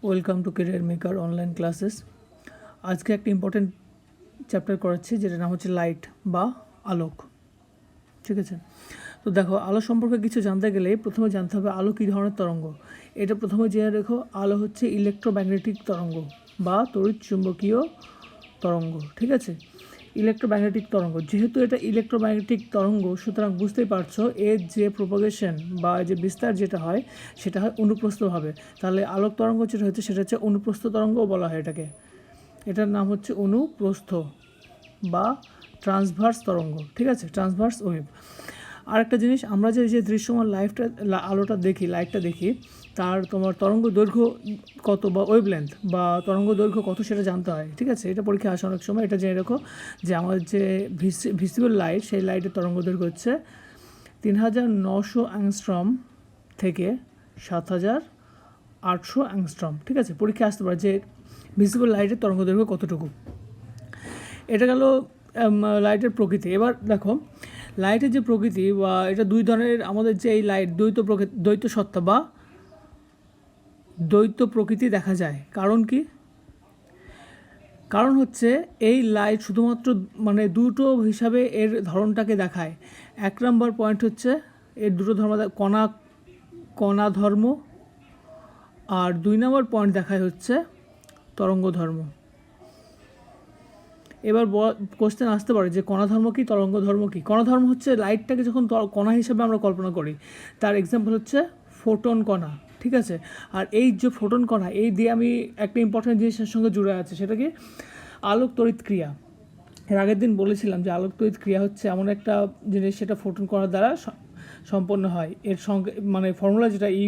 Welcome to career maker online classes. আজকে একটা important chapter করাচ্ছি, যেটার নাম হচ্ছে লাইট বা আলোক। ঠিক আছে, তো দেখো, আলো সম্পর্কে কিছু জানতে গেলে প্রথমে জানতে হবে আলো কী ধরনের তরঙ্গ। এটা প্রথমে জেনে রেখো, আলো হচ্ছে ইলেকট্রোম্যাগনেটিক তরঙ্গ বা তড়িৎ চুম্বকীয় তরঙ্গ। ঠিক আছে, ইলেকট্রোম্যাগনেটিক তরঙ্গ, যেহেতু এটা ইলেকট্রোম্যাগনেটিক তরঙ্গ, সুতরাং বুঝতেই পারছো এর যে প্রোপাগেশন বা যে বিস্তার যেটা হয় সেটা হয় অনুপ্রস্থভাবে। তাহলে আলোক তরঙ্গ যেটা হচ্ছে সেটা হচ্ছে অনুপ্রস্থ তরঙ্গও বলা হয় এটাকে। এটার নাম হচ্ছে অনুপ্রস্থ বা ট্রান্সভার্স তরঙ্গ। ঠিক আছে, ট্রান্সভার্স ওয়েভ। আরেকটা জিনিস, আমরা যে দৃশ্যমান আলোটা দেখি, লাইটটা দেখি, তার তোমার তরঙ্গ দৈর্ঘ্য কত বা ওয়েভ লেন্থ বা তরঙ্গ দৈর্ঘ্য কত সেটা জানতে হয়। ঠিক আছে, এটা পরীক্ষায় আসে অনেক সময়। এটা জেনে রেখো যে আমাদের যে ভিজিবল লাইট, সেই লাইটের তরঙ্গ দৈর্ঘ্য হচ্ছে 3900 অ্যাংস্ট্রম থেকে 7800 অ্যাংস্ট্রম। ঠিক আছে, পরীক্ষায় আসতে পারে যে ভিজিবল লাইটের তরঙ্গ দৈর্ঘ্য কতটুকু। এটা গেল লাইটের প্রকৃতি। এবার দেখো, লাইটের যে প্রকৃতি বা এটা দুই ধরনের, আমাদের যে এই লাইট দ্বৈত সত্তা বা দ্বৈত প্রকৃতি দেখা যায়। কারণ কি? কারণ হচ্ছে এই লাইট শুধুমাত্র মানে দুটো হিসাবে এর ধরনটাকে দেখায়। এক নম্বর পয়েন্ট হচ্ছে এর দুটো ধর্ম, কণা ধর্ম, আর দুই নম্বর পয়েন্ট দেখায় হচ্ছে তরঙ্গ ধর্ম। এবার কোশ্চেন আসতে পারে যে কণা ধর্ম কি, তরঙ্গ ধর্ম কি? কণা ধর্ম হচ্ছে লাইটটাকে যখন কণা হিসেবে আমরা কল্পনা করি, তার এক্সাম্পল হচ্ছে ফোটন কণা। ঠিক আছে, আর এই যে ফোটন কণা, এই দিয়ে আমি একটা ইম্পর্টেন্ট জিনিসের সঙ্গে জুড়ে আছে, সেটা কি? আলোক তড়িৎ ক্রিয়া। এর আগের দিন বলেছিলাম যে আলোক তড়িৎ ক্রিয়া হচ্ছে এমন একটা জিনিস, সেটা ফোটন কণার দ্বারা সম্পন্ন হয়। এর সঙ্গে মানে ফর্মুলা যেটা =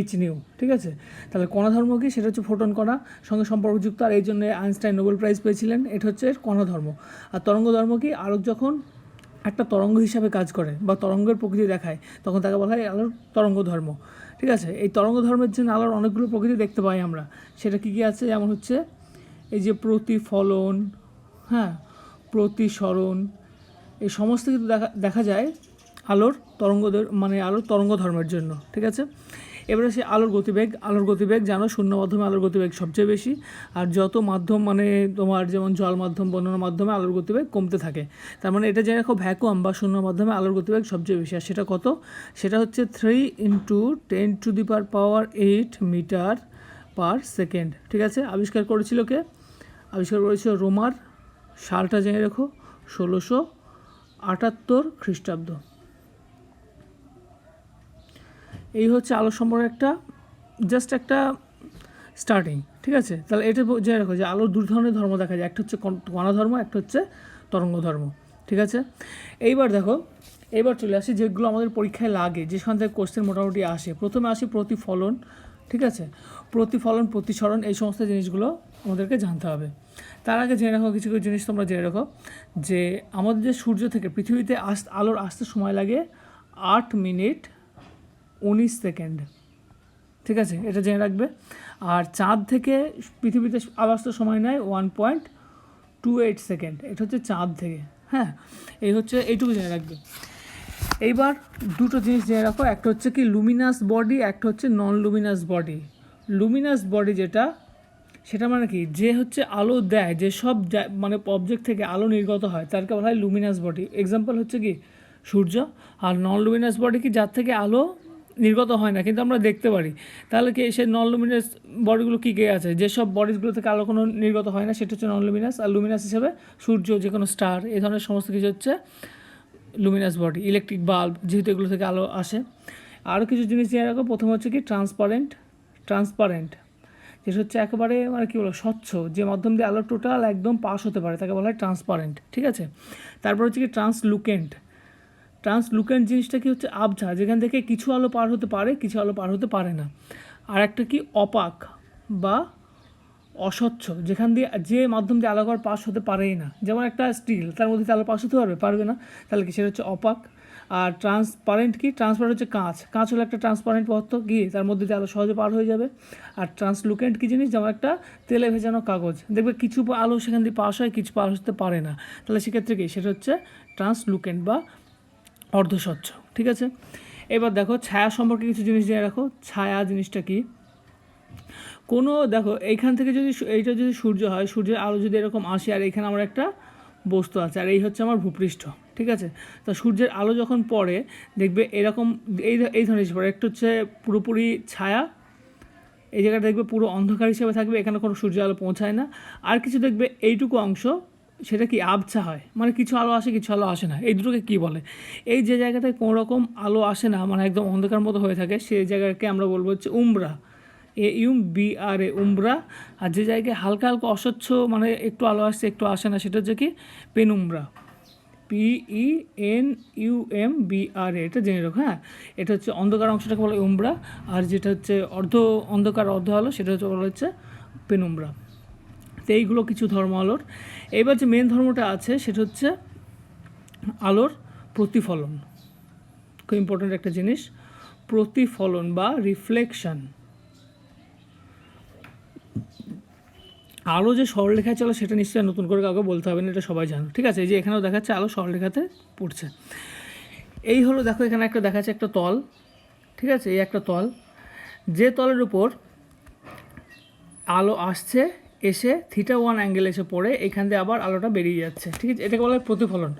h²। ঠিক আছে, তাহলে কণা ধর্ম কি? সেটা হচ্ছে ফোটন কণা সঙ্গে সম্পর্কযুক্ত, আর এই জন্য আইনস্টাইন নোবেল প্রাইজ পেয়েছিলেন। এটা হচ্ছে কণা ধর্ম। আর তরঙ্গ ধর্ম কি? আলোক যখন একটা তরঙ্গ হিসাবে কাজ করে বা তরঙ্গের প্রকৃতি দেখায়, তখন তাকে বলা হয় আলোর তরঙ্গ ধর্ম। ঠিক আছে, এই তরঙ্গ ধর্মের জন্য আলোর অনেকগুলো প্রকৃতি দেখতে পাই আমরা। সেটা কী কী আছে? যেমন হচ্ছে এই যে প্রতিফলন, হ্যাঁ, প্রতিসরণ, এই সমস্ত কিছু দেখা যায় আলোর আলোর তরঙ্গ ধর্মের জন্য। ঠিক আছে, এবারে সে আলোর গতিবেগ জানো, শূন্য মাধ্যমে আলোর গতিবেগ সবচেয়ে বেশি। আর যত মাধ্যম মানে তোমার যেমন জল মাধ্যম, বর্ণনা মাধ্যমে আলোর গতিবেগ কমতে থাকে। তার মানে এটা জেনে রাখো, ভ্যাকুয়াম বা শূন্য মাধ্যমে আলোর গতিবেগ সবচেয়ে বেশি। আর সেটা কত? সেটা হচ্ছে 3 × 10⁸ মিটার পার সেকেন্ড। ঠিক আছে, আবিষ্কার করেছিল কে? আবিষ্কার করেছিল রোমার। সালটা জেনে রেখো, 1678 খ্রিস্টাব্দ। এই হচ্ছে আলো সম্পর্কে জাস্ট একটা স্টার্টিং। ঠিক আছে, তাহলে এটা জেনে রাখো যে আলোর দুই ধরনের ধর্ম দেখা যায়, একটা হচ্ছে কণা ধর্ম, একটা হচ্ছে তরঙ্গ ধর্ম। ঠিক আছে, এইবার দেখো, এইবার চলে আসি যেগুলো আমাদের পরীক্ষায় লাগে, যেখান থেকে কোশ্চেন মোটামুটি আসে। প্রথমে আসি প্রতিফলন। ঠিক আছে, প্রতিফলন, প্রতিসরণ, এই সমস্ত জিনিসগুলো আমাদেরকে জানতে হবে। তার আগে জেনে রাখো কিছু কিছু জিনিস, তোমরা জেনে রাখো যে আমাদের যে সূর্য থেকে পৃথিবীতে আলোর আসতে সময় লাগে 8 মিনিট 19 সেকেন্ড। ঠিক আছে, এটা জেনে রাখবে। আর চাঁদ থেকে পৃথিবীতে আলো আসতে সময় নেয় 1.28 সেকেন্ড। এটা হচ্ছে চাঁদ থেকে। হ্যাঁ, এই হচ্ছে এইটুকু জেনে রাখবে। এইবার দুটো জিনিস জেনে রাখো, একটা হচ্ছে কি লুমিনাস বডি, একটা হচ্ছে নন লুমিনাস বডি। লুমিনাস বডি যেটা, সেটা মানে কি? যে হচ্ছে আলো দেয়, যেসব মানে অবজেক্ট থেকে আলো নির্গত হয়, তারকে বলা হয় লুমিনাস বডি। এক্সাম্পল হচ্ছে কি সূর্য। আর নন লুমিনাস বডি কি? যার থেকে আলো নির্গত হয় না কিন্তু আমরা দেখতে পারি। তাহলে কি সেই নন লুমিনাস বডিগুলো কী কী আছে? যেসব বডিগুলো থেকে আলো কোনো নির্গত হয় না, সেটা হচ্ছে নন লুমিনাস। আর লুমিনাস হিসেবে সূর্য, যে কোনো স্টার, এই ধরনের সমস্ত কিছু হচ্ছে লুমিনাস বডি। ইলেকট্রিক বাল্ব, যেহেতু এগুলো থেকে আলো আসে। আরও কিছু জিনিস জেনে রাখো, প্রথম হচ্ছে কি ট্রান্সপারেন্ট, যেটা হচ্ছে একেবারে মানে কী বলো, স্বচ্ছ, যে মাধ্যম দিয়ে আলো টোটাল একদম পাস হতে পারে, তাকে বলা হয় ট্রান্সপারেন্ট। ঠিক আছে, তারপর হচ্ছে কি ট্রান্সলুকেন্ট জিনিসটা কি? হচ্ছে আবছা, যেখান থেকে কিছু আলো পার হতে পারে, কিছু আলো পার হতে পারে না। আর একটা কি অপাক বা অস্বচ্ছ, যেখান দিয়ে যে মাধ্যম দিয়ে আলো পাস হতে পারেই না। যেমন একটা স্টিল, তার মধ্যে আলো পাস হতে পারবে না, তাহলে কি? সেটা হচ্ছে অপাক। আর ট্রান্সপারেন্ট কি? ট্রান্সপারেন্ট হচ্ছে কাঁচ হলো একটা ট্রান্সপারেন্ট পদার্থ, কি তার মধ্যে দিয়ে আলো সহজে পার হয়ে যাবে। আর ট্রান্সলুকেন্ট কি জিনিস? যেমন একটা তেলে ভেজানো কাগজ, দেখবে কিছু আলো সেখান দিয়ে পাস হয়, কিছু পাস হতে পারে না, তাহলে সেক্ষেত্রে কি? সেটা হচ্ছে ট্রান্সলুকেন্ট বা অর্ধস্বচ্ছ। ঠিক আছে, এবার দেখো ছায়া সম্পর্কে কিছু জিনিস জেনে রাখো। ছায়া জিনিসটা কি? কোনো দেখো এইখান থেকে যদি এইটা যদি সূর্য হয়, সূর্যের আলো যদি এরকম আসে আর এইখানে আমার একটা বস্তু আছে আর এই হচ্ছে আমার ভূপৃষ্ঠ, ঠিক আছে। তা সূর্যের আলো যখন পড়ে দেখবে এরকম এই ধরনের পড়ে, একটা হচ্ছে পুরোপুরি ছায়া, এই জায়গাটা দেখবে পুরো অন্ধকার হিসেবে থাকবে, এখানে কোনো সূর্যের আলো পৌঁছায় না। আর কিছু দেখবে এইটুকু অংশ সেটা কি আবছা হয়, মানে কিছু আলো আসে কিছু আলো আসে না। এই দুটোকে কী বলে? এই যে জায়গাটায় কোনো রকম আলো আসে না, মানে একদম অন্ধকার মতো হয়ে থাকে, সেই জায়গাকে আমরা বলবো হচ্ছে উমরা, AUMBRA, উমরা। আর যে জায়গায় হালকা হালকা অস্বচ্ছ, মানে একটু আলো আসছে একটু আসে না, সেটা হচ্ছে কি পেনুমব্রা, PENUMBRA। এটা জেনে রাখো, হ্যাঁ। এটা হচ্ছে অন্ধকার অংশটাকে বলা হয় উমব্রা, আর যেটা হচ্ছে অর্ধ অন্ধকার অর্ধ আলো সেটা হচ্ছে বলা হচ্ছে পেনুমব্রা। তো এইগুলো কিছু ধর্ম আলোর। এবার যে মেন ধর্মটা আছে সেটা হচ্ছে আলোর প্রতিফলন, খুব ইম্পর্ট্যান্ট একটা জিনিস, প্রতিফলন বা রিফ্লেকশন। আলো যে সরলরেখায় চলে সেটা নিশ্চয়ই নতুন করে কাউকে বলতে হবে না, এটা সবাই জানো, ঠিক আছে। এই যে এখানেও দেখাচ্ছে আলো সরলরেখাতে পড়ছে। এই হলো দেখো এখানে একটা দেখাচ্ছে একটা তল, ঠিক আছে। এই একটা তল, যে তলের উপর আলো আসছে, এসে θ1 অ্যাঙ্গেল এসে পড়ে, এখান দিয়ে আবার আলোটা বেরিয়ে যাচ্ছে, ঠিক আছে। এটাকে বলা হয় প্রতিফলন।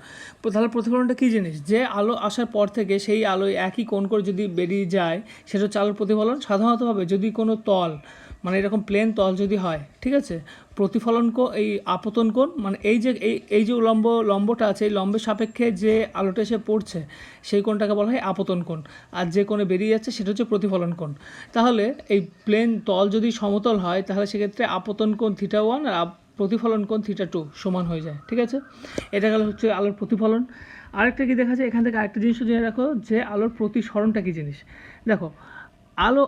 তাহলে প্রতিফলনটা কী জিনিস? যে আলো আসার পর থেকে সেই আলো একই কোণ করে যদি বেরিয়ে যায় সেটা হচ্ছে আলোর প্রতিফলন। সাধারণতভাবে যদি কোনো তল, মানে এরকম প্লেন তল যদি হয়, ঠিক আছে, প্রতিফলন এই আপতন কোণ, মানে এই যে লম্বটা আছে, এই লম্বের সাপেক্ষে যে আলোটা এসে পড়ছে সেই কোণটাকে বলা হয় আপতন কোণ, আর যে কোণে বেরিয়ে যাচ্ছে সেটা হচ্ছে প্রতিফলন কোণ। তাহলে এই প্লেন তল যদি সমতল হয় তাহলে সেক্ষেত্রে আপতন কোণ θ1 আর প্রতিফলন কোণ θ2 সমান হয়ে যায়, ঠিক আছে। এটা গেল হচ্ছে আলোর প্রতিফলন। আরেকটা কি দেখা যায় এখান থেকে, আরেকটা জিনিস জেনে রাখো যে আলোর প্রতিসরণটা কী জিনিস। দেখো আলো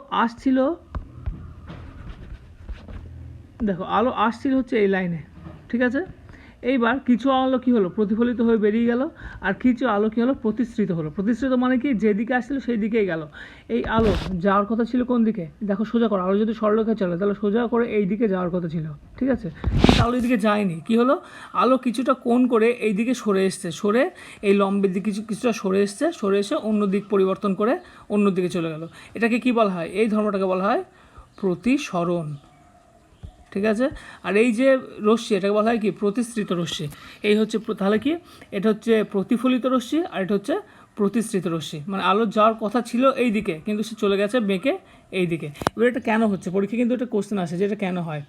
আসছিল হচ্ছে এই লাইনে, ঠিক আছে। এইবার কিছু আলো কী হলো, প্রতিফলিত হয়ে বেরিয়ে গেল, আর কিছু আলো কী হলো, প্রতিসৃত হলো। প্রতিসৃত মানে কি, যেদিকে আসছিল সেই দিকেই গেল। এই আলো যাওয়ার কথা ছিল কোন দিকে, দেখো সোজা করো, আলো যদি সরলরেখায় চলে তাহলে সোজা করে এই দিকে যাওয়ার কথা ছিল, ঠিক আছে। কিন্তু আলো এইদিকে যায়নি, কী হলো, আলো কিছুটা কোণ করে এই দিকে সরে এসছে, সরে এই লম্বের দিকে কিছুটা সরে এসে অন্য দিক পরিবর্তন করে অন্য দিকে চলে গেল। এটাকে কি বলা হয়, এই ধর্মটাকে বলা হয় প্রতিসরণ, ঠিক আছে। আর এই যে রশ্মি এটাকে বলা হয় কি, প্রতিসৃত রশ্মি। এই হচ্ছে তাহলে কি, এটা হচ্ছে প্রতিফলিত রশ্মি আর এটা হচ্ছে প্রতিসৃত রশ্মি। মানে আলো যাওয়ার কথা ছিল এই দিকে কিন্তু সে চলে গেছে বেঁকে এই দিকে। এবার এটা কেন হচ্ছে, পরীক্ষা কিন্তু এটা কোশ্চেন আসে যে এটা কেন হয়।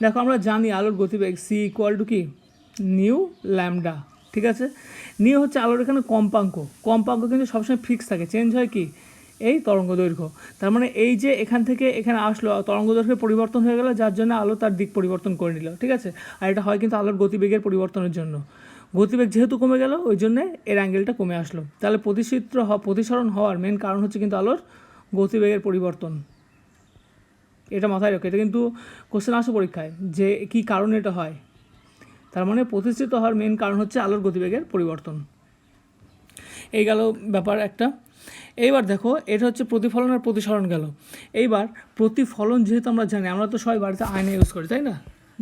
দেখো আমরা জানি আলোর গতিবেগ c = কি, নিউ ল্যামডা, ঠিক আছে। নিউ হচ্ছে আলোর এখানে কম্পাঙ্ক কিন্তু সবসময় ফিক্স থাকে, চেঞ্জ হয় কি এই তরঙ্গ দৈর্ঘ্য। তার মানে এই যে এখান থেকে এখানে আসলো তরঙ্গ দৈর্ঘ্যের পরিবর্তন হয়ে গেল, যার জন্য আলো তার দিক পরিবর্তন করে নিল, ঠিক আছে। আর এটা হয় কিন্তু আলোর গতিবেগের পরিবর্তনের জন্য। গতিবেগ যেহেতু কমে গেল ওই জন্যে এর অ্যাঙ্গেলটা কমে আসলো। তাহলে প্রতিসরণ হওয়ার মেন কারণ হচ্ছে কিন্তু আলোর গতিবেগের পরিবর্তন। এটা মাথায় রাখো, এটা কিন্তু কোশ্চেন আসে পরীক্ষায় যে কী কারণে এটা হয়। তার মানে প্রতিষ্ঠিত হওয়ার মেন কারণ হচ্ছে আলোর গতিবেগের পরিবর্তন। এই গেল ব্যাপার একটা। এইবার দেখো এটা হচ্ছে প্রতিফলন আর প্রতিসরণ গেল। এইবার প্রতিফলন যেহেতু আমরা জানি, আমরা তো সবাই বাড়িতে আয়না ইউজ করি, তাই না।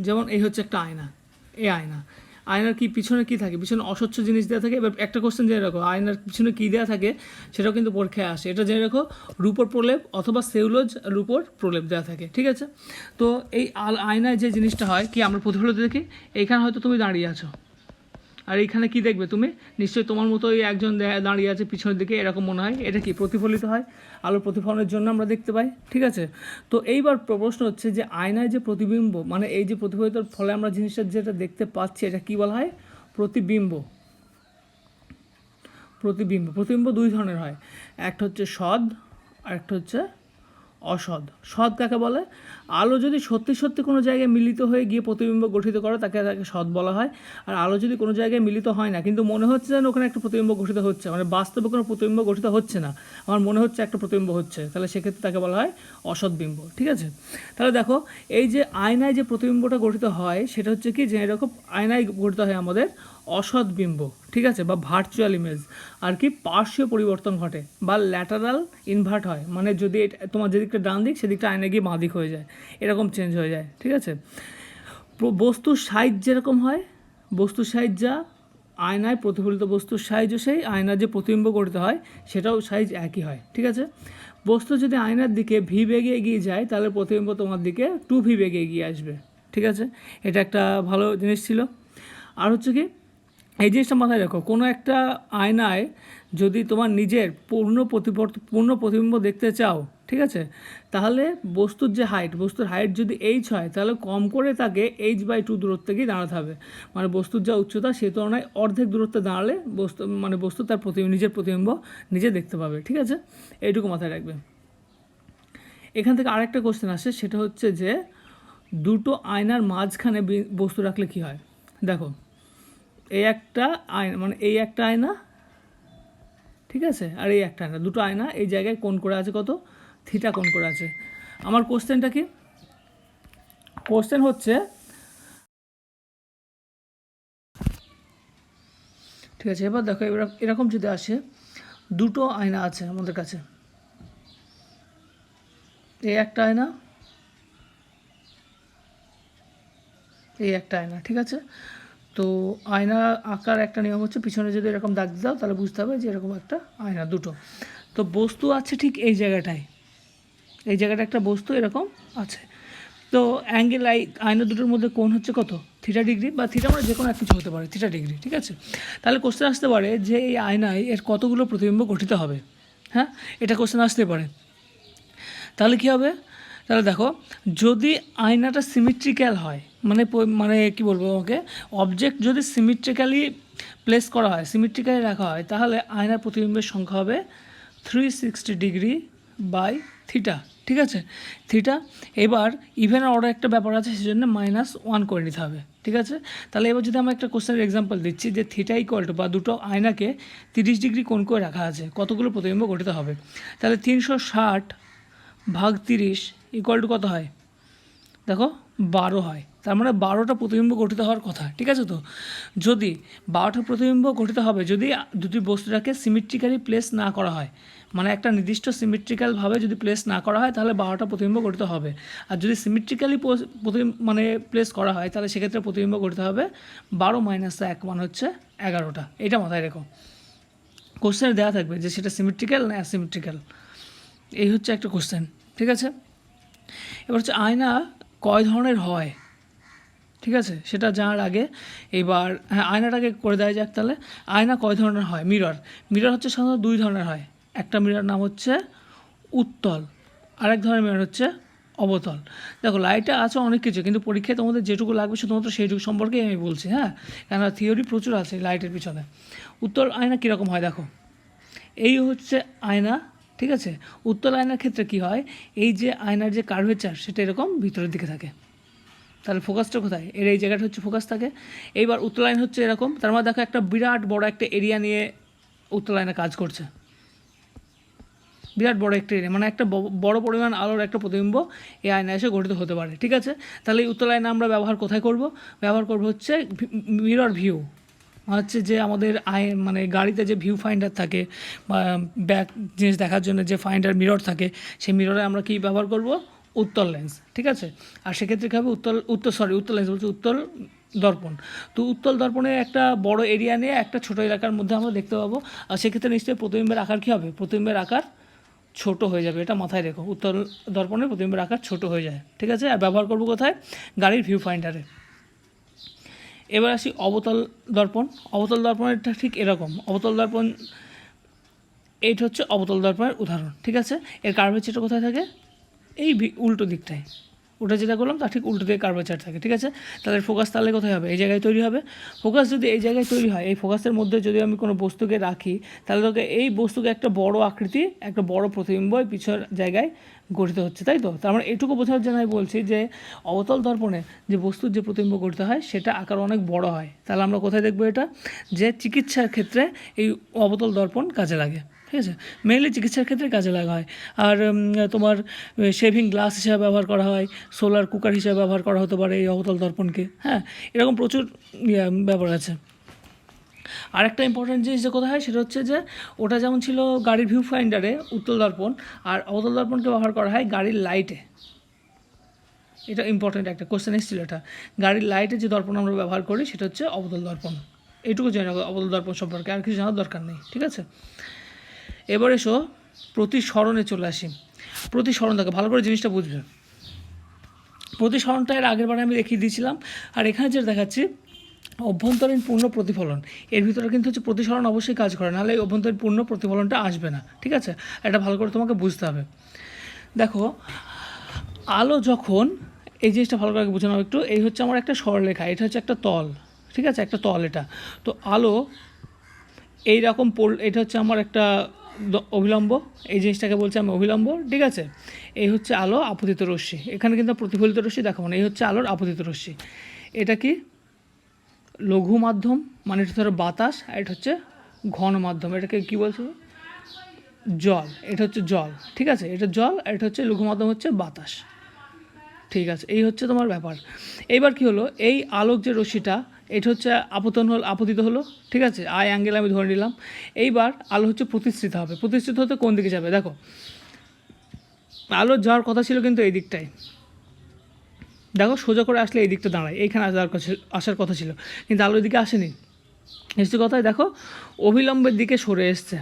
যেমন এই হচ্ছে একটা আয়না, এই আয়নার কি পিছনে কী থাকে, পিছনে অস্বচ্ছ জিনিস দেওয়া থাকে। এবার একটা কোশ্চেন জেনে রাখো, আয়নার পিছনে কী দেওয়া থাকে সেটাও কিন্তু পরীক্ষায় আসে। এটা জেনে রাখো, রূপোর প্রলেপ অথবা সেলুলোজ রূপোর প্রলেপ দেওয়া থাকে, ঠিক আছে। তো এই আয়নায় যে জিনিসটা হয় কি, আমরা প্রতিফলিত দেখি, এইখানে হয়তো তুমি দাঁড়িয়ে আছো আর এইখানে কি দেখবে তুমি, নিশ্চয়ই তোমার মতোই একজন দাঁড়িয়ে আছে পিছনের দিকে, এরকম মনে হয়। এটা কি প্রতিফলিত হয়, আলোর প্রতিফলনের জন্য আমরা দেখতে পাই, ঠিক আছে। তো এইবার প্রশ্ন হচ্ছে যে আয়নায় যে প্রতিবিম্ব, মানে এই যে প্রতিফলিতর ফলে আমরা জিনিসটা যেটা দেখতে পাচ্ছি এটা কি বলা হয়, প্রতিবিম্ব। প্রতিবিম্ব দুই ধরনের হয়, একটা হচ্ছে সৎ আর একটা হচ্ছে অসৎ। সৎ কাকে বলে, আলো যদি সত্যি কোনো জায়গায় মিলিত হয়ে গিয়ে প্রতিবিম্ব গঠিত করে তাকে সৎ বলা হয়। আর আলো যদি কোনো জায়গায় মিলিত হয় না কিন্তু মনে হচ্ছে যেন ওখানে একটা প্রতিবিম্ব গঠিত হচ্ছে, মানে বাস্তবে কোনো প্রতিবিম্ব গঠিত হচ্ছে না, আমার মনে হচ্ছে একটা প্রতিবিম্ব হচ্ছে, তাহলে সেক্ষেত্রে তাকে বলা হয় অসৎ বিম্ব, ঠিক আছে। তাহলে দেখো এই যে আয়নায় যে প্রতিবিম্বটা গঠিত হয় সেটা হচ্ছে কি, যে এরকম আয়নায় গঠিত হয় আমাদের অসৎ বিম্ব, ঠিক আছে, বা ভার্চুয়াল ইমেজ। আর কি পার্শ্বীয় পরিবর্তন ঘটে বা ল্যাটারাল ইনভার্ট হয়, মানে যদি তোমার যেদিকটা ডান দিক সেদিকটা আয়নায় গিয়ে বাঁ দিক হয়ে যায়, এরকম চেঞ্জ হয়ে যায়, ঠিক আছে। বস্তুর সাইজ যেরকম হয়, বস্তুর সাইজ যা আয়নায় প্রতিফলিত বস্তুর সাইজও সেই আয়নার যে প্রতিবিম্ব গঠিত হয় সেটাও সাইজ একই হয়, ঠিক আছে। বস্তু যদি আয়নার দিকে ভি বেগে এগিয়ে যায় তাহলে প্রতিবিম্ব তোমার দিকে 2v বেগে এগিয়ে আসবে, ঠিক আছে। এটা একটা ভালো জিনিস ছিল। আর হচ্ছে কি, এই জিনিসটা মাথায় রাখো, কোনো একটা আয়নায় যদি তোমার নিজের পূর্ণ প্রতিবিম্ব দেখতে চাও, ঠিক আছে, তাহলে বস্তুর যে হাইট, বস্তুর হাইট যদি এইচ হয় তাহলে কম করে তাকে h/2 দূরত্বে গিয়ে দাঁড়াতে হবে। মানে বস্তুর যা উচ্চতা সেই তুলনায় অর্ধেক দূরত্বে দাঁড়ালে বস্তু তার নিজের প্রতিবিম্ব নিজে দেখতে পাবে, ঠিক আছে। এইটুকু মাথায় রাখবে। এখান থেকে আরেকটা কোশ্চেন আসে, সেটা হচ্ছে যে দুটো আয়নার মাঝখানে বস্তু রাখলে কি হয়। দেখো, এই একটা আয়না, মানে এই একটা আয়না, ঠিক আছে, আর এই একটা আয়না, দুটো আয়না এই জায়গায় কোণ করে আছে কত, থিটা কোণ করে আছে। আমার কোশ্চেনটা কি, কোশ্চেন হচ্ছে, ঠিক আছে, এবার দেখো এরকম যদি আসে, দুটো আয়না আছে আমাদের কাছে, এই একটা আয়না, এই একটা আয়না, ঠিক আছে। তো আয়না আঁকার একটা নিয়ম হচ্ছে, পিছনে যদি এরকম দাগ দাও তাহলে বুঝতে হবে যে এরকম একটা আয়না দুটো। তো বস্তু আছে ঠিক এই জায়গাটায়, এই জায়গাটা একটা বস্তু এরকম আছে। তো অ্যাঙ্গেল আয়না দুটোর মধ্যে কোণ হচ্ছে কত, থিটা ডিগ্রি, বা থিটা মানে যে কোনো এক কিছু হতে পারে, থিটা ডিগ্রি, ঠিক আছে। তাহলে কোশ্চেন আসতে পারে যে এই আয়নায় এর কতগুলো প্রতিবিম্ব গঠিত হবে, হ্যাঁ, এটা কোশ্চেন আসতে পারে। তাহলে কী হবে, তাহলে দেখো, যদি আয়নাটা সিমেট্রিক্যাল হয়, মানে কি বলবো ওকে, অবজেক্ট যদি সিমেট্রিক্যালি প্লেস করা হয়, সিমেট্রিক্যালি রাখা হয়, তাহলে আয়নার প্রতিবিম্বের সংখ্যা হবে 360 ডিগ্রি বাই থিটা, ঠিক আছে, থিটা। এবার ইভেন অর্ডার একটা ব্যাপার আছে, সেজন্য -1 করে নিতে হবে, ঠিক আছে। তাহলে এবার যদি আমরা একটা কোশ্চেনের এক্সাম্পল দিচ্ছি যে থিটা ইকুয়াল টু, বা দুটো আয়নাকে 30 ডিগ্রি কোণ করে রাখা আছে, কতগুলো প্রতিবিম্ব গঠিত হবে, তাহলে 360/30 ইকুয়াল টু কত হয়, দেখো 12 হয়। তার মানে 12টা প্রতিবিম্ব গঠিত হওয়ার কথা, ঠিক আছে। তো যদি 12টা প্রতিবিম্ব গঠিত হবে যদি দুটি বস্তুটাকে সিমেট্রিক্যালি প্লেস না করা হয়, মানে একটা নির্দিষ্ট সিমেট্রিক্যালভাবে যদি প্লেস না করা হয় তাহলে 12টা প্রতিবিম্ব গঠিত হবে। আর যদি সিমেট্রিক্যালি প্লেস করা হয় তাহলে সেক্ষেত্রে প্রতিবিম্ব গঠিত হবে 12 - 1 মানে হচ্ছে 11টা। এটা মাথায় রেখো, কোশ্চেনে দেওয়া থাকবে যে সেটা সিমেট্রিক্যাল না অ্যাসিমেট্রিক্যাল। এই হচ্ছে একটা কোশ্চেন, ঠিক আছে। এবার হচ্ছে আয়না কয় ধরনের হয়, ঠিক আছে, সেটা জানার আগে এবার আয়নাটাকে করে দেওয়া যাক। তাহলে আয়না কয় ধরনের হয়, মিরর হচ্ছে সাধারণত দুই ধরনের হয়। একটা মিরর নাম হচ্ছে উত্তল, আরেক ধরনের মিরর হচ্ছে অবতল। দেখো, লাইটে আছে অনেক কিছু, কিন্তু পরীক্ষায় তোমাদের যেটুকু লাগবে শুধুমাত্র সেইটুকু সম্পর্কেই আমি বলছি, হ্যাঁ, কেননা থিওরি প্রচুর আছে লাইটের পিছনে। উত্তল আয়না কীরকম হয়, দেখো, এই হচ্ছে আয়না, ঠিক আছে। উত্তল আয়নার ক্ষেত্রে কি হয়, এই যে আয়নার যে কার্ভেচার সেটা এরকম ভিতরের দিকে থাকে, তাহলে ফোকাসটা কোথায়, এর এই জায়গাটা হচ্ছে ফোকাস থাকে। এইবার উত্তল আয়না হচ্ছে এরকম, তার মানে দেখো একটা বিরাট বড় একটা এরিয়া নিয়ে উত্তল আয়না কাজ করছে, বিরাট বড় একটা এরিয়া, মানে একটা বড় পরিমাণ আলোর একটা প্রতিবিম্ব এই আয়না এসে গঠিত হতে পারে, ঠিক আছে। তাহলে এই উত্তল আয়না আমরা ব্যবহার কোথায় করব, ব্যবহার করব হচ্ছে মিরর ভিউ, হচ্ছে যে আমাদের মানে গাড়িতে যে ভিউ ফাইন্ডার থাকে বা ব্যাক জিনিস দেখার জন্য যে ফাইন্ডার মিরর থাকে, সেই মিররে আমরা কি ব্যবহার করব, উত্তল লেন্স, ঠিক আছে। আর সেক্ষেত্রে কী হবে, উত্তল লেন্স বলছে, উত্তল দর্পণ। তো উত্তল দর্পণে একটা বড় এরিয়া নিয়ে একটা ছোটো এলাকার মধ্যে আমরা দেখতে পাবো, আর সেক্ষেত্রে নিশ্চয়ই প্রতিবিম্বের আকার কী হবে, প্রতিবিম্বের আকার ছোট হয়ে যাবে, এটা মাথায় রেখো, উত্তল দর্পণে প্রতিবিম্বের আকার ছোট হয়ে যায়, ঠিক আছে। আর ব্যবহার করবো কোথায়, গাড়ির ভিউ ফাইন্ডারে। এবার আসি অবতল দর্পণ। অবতল দর্পণেরটা ঠিক এরকম, অবতল দর্পণ এইটা হচ্ছে অবতল দর্পণের উদাহরণ, ঠিক আছে। এর কার্ভেচারটা কোথায় থাকে, এই উল্টো দিকটায়, ওটা যেটা করলাম তার ঠিক উল্টো দিকে কার্ভেচার থাকে, ঠিক আছে। তাহলে ফোকাস তাহলে কোথায় হবে, এই জায়গায় তৈরি হবে। ফোকাস যদি এই জায়গায় তৈরি হয়, এই ফোকাসের মধ্যে যদি আমি কোনো বস্তুকে রাখি, তাহলে তোকে এই বস্তুকে একটা বড় আকৃতি, একটা বড় প্রতিবিম্ব পিছনের জায়গায় গঠিত হচ্ছে, তাই তো। তার মানে এটুকু বোঝার জন্য আমি বলছি যে অবতল দর্পণে যে বস্তুর যে প্রতিবিম্ব গঠিত হয় সেটা আকার অনেক বড় হয়। তাহলে আমরা কোথায় দেখবো এটা, যে চিকিৎসার ক্ষেত্রে এই অবতল দর্পণ কাজে লাগে, ঠিক আছে, মেনলি চিকিৎসার ক্ষেত্রে কাজে লাগা হয়। আর তোমার শেভিং গ্লাস হিসাবে ব্যবহার করা হয়, সোলার কুকার হিসাবে ব্যবহার করা হতে পারে এই অবতল দর্পণকে, হ্যাঁ, এরকম প্রচুর ব্যাপার আছে। আরেকটা ইম্পর্টেন্ট জিনিস যে কোথায় হয় সেটা হচ্ছে যে ওটা যেমন ছিল গাড়ির ভিউ ফাইন্ডারে উত্তল দর্পণ, আর অবতল দর্পণকে ব্যবহার করা হয় গাড়ির লাইটে। এটা ইম্পর্টেন্ট একটা কোশ্চেন এসেছিল, এটা গাড়ির লাইটে যে দর্পণ আমরা ব্যবহার করি সেটা হচ্ছে অবতল দর্পণ। এইটুকু জেনে রাখো অবতল দর্পণ সম্পর্কে, আর কিছু জানার দরকার নেই। ঠিক আছে, এবার এসো প্রতিসরণে চলে আসি। প্রতিসরণ দেখো, ভালো করে জিনিসটা বুঝবে। প্রতিসরণটা এর আগের বারে আমি দেখিয়ে দিয়েছিলাম, আর এখানে যেটা দেখাচ্ছি অভ্যন্তরীণ পূর্ণ প্রতিফলন, এর ভিতরে কিন্তু হচ্ছে প্রতিসরণ অবশ্যই কাজ করে, নাহলে এই অভ্যন্তরীণ পূর্ণ প্রতিফলনটা আসবে না। ঠিক আছে, এটা ভালো করে তোমাকে বুঝতে হবে। দেখো আলো যখন, এই জিনিসটা ভালো করে বুঝে নাও একটু, এই হচ্ছে আমার একটা সরলরেখা, এটা হচ্ছে একটা তল, ঠিক আছে, একটা তল এটা। তো আলো এইরকম এটা হচ্ছে আমার একটা অভিলম্ব, এই জিনিসটাকে বলছি আমি অভিলম্ব। ঠিক আছে, এই হচ্ছে আলো আপতিত রশ্মি, এখানে কিন্তু প্রতিফলিত রশ্মি দেখাবো না, এই হচ্ছে আলোর আপতিত রশ্মি। এটা কি লঘু মাধ্যম, মানে এটা ধরো বাতাস, আর এটা হচ্ছে ঘন মাধ্যম, এটাকে কী বলছে জল, এটা হচ্ছে জল। ঠিক আছে, এটা জল, আর এটা হচ্ছে লঘু মাধ্যম হচ্ছে বাতাস। ঠিক আছে, এই হচ্ছে তোমার ব্যাপার। এইবার কি হলো, এই আলোক যে রশ্মিটা এটা হচ্ছে আপতিত হলো। ঠিক আছে, আই অ্যাঙ্গেল আমি ধরে নিলাম। এইবার আলো হচ্ছে প্রতিষ্ঠিত হবে, প্রতিষ্ঠিত হতে কোন দিকে যাবে দেখো, আলো যাওয়ার কথা ছিল কিন্তু এই দিকটায়, দেখো সোজা করে আসলে এই দিকটা দাঁড়ায়, এইখানে আসার কথা ছিল, কিন্তু আলোর দিকে আসেনি। এসছে কথায় দেখো অবিলম্বের দিকে সরে এসছে,